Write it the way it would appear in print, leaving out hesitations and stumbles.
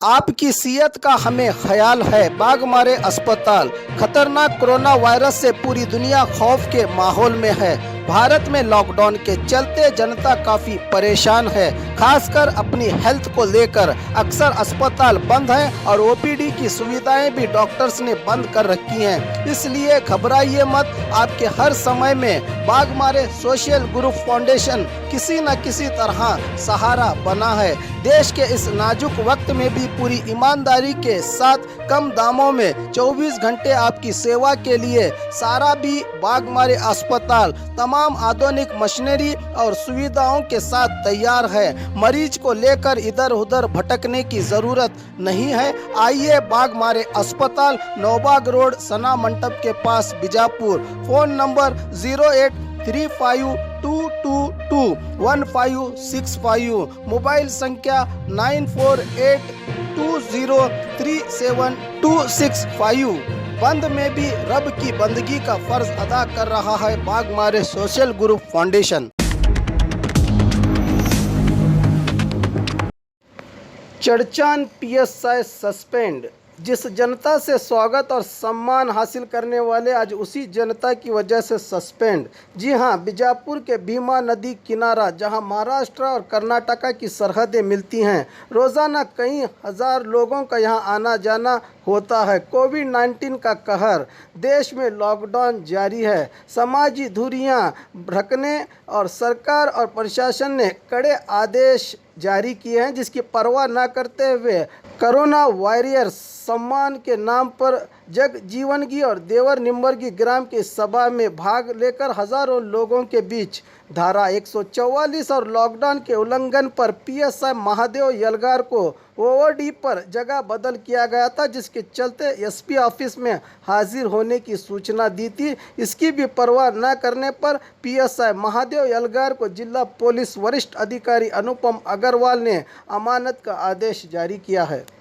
आपकी सेहत का हमें ख्याल है। बाघमारे अस्पताल। खतरनाक कोरोना वायरस से पूरी दुनिया खौफ के माहौल में है। भारत में लॉकडाउन के चलते जनता काफ़ी परेशान है, खासकर अपनी हेल्थ को लेकर। अक्सर अस्पताल बंद हैं और ओपीडी की सुविधाएं भी डॉक्टर्स ने बंद कर रखी हैं। इसलिए घबराइए मत, आपके हर समय में बाघमारे सोशल ग्रुप फाउंडेशन किसी न किसी तरह सहारा बना है। देश के इस नाजुक वक्त में भी पूरी ईमानदारी के साथ कम दामों में 24 घंटे आपकी सेवा के लिए सारा भी बाघमारे अस्पताल तमाम आधुनिक मशीनरी और सुविधाओं के साथ तैयार है। मरीज को लेकर इधर उधर भटकने की जरूरत नहीं है। आइए बाघमारे अस्पताल, नौबाग रोड, सना मंडप के पास, बीजापुर। फोन नंबर 0835221565, मोबाइल संख्या 9482037265। बंद में भी रब की बंदगी का फर्ज अदा कर रहा है Baghmare social group foundation. Chadchan PSI suspend. जिस जनता से स्वागत और सम्मान हासिल करने वाले आज उसी जनता की वजह से सस्पेंड। जी हां, बीजापुर के भीमा नदी किनारा, जहां महाराष्ट्र और कर्नाटका की सरहदें मिलती हैं, रोज़ाना कई हज़ार लोगों का यहां आना जाना होता है। कोविड-19 का कहर, देश में लॉकडाउन जारी है, समाजी दूरियां रखने और सरकार और प्रशासन ने कड़े आदेश जारी किए हैं, जिसकी परवाह न करते हुए कोरोना वॉरियर्स सम्मान के नाम पर जगजीवनगी और देवर निम्बरगी ग्राम की सभा में भाग लेकर हजारों लोगों के बीच धारा 144 और लॉकडाउन के उल्लंघन पर पीएसआई महादेव यलगार को ओवरडी पर जगह बदल किया गया था, जिसके चलते एसपी ऑफिस में हाजिर होने की सूचना दी थी। इसकी भी परवाह न करने पर पीएसआई महादेव यलगार को जिला पुलिस वरिष्ठ अधिकारी अनुपम अग्रवाल ने अमानत का आदेश जारी किया है।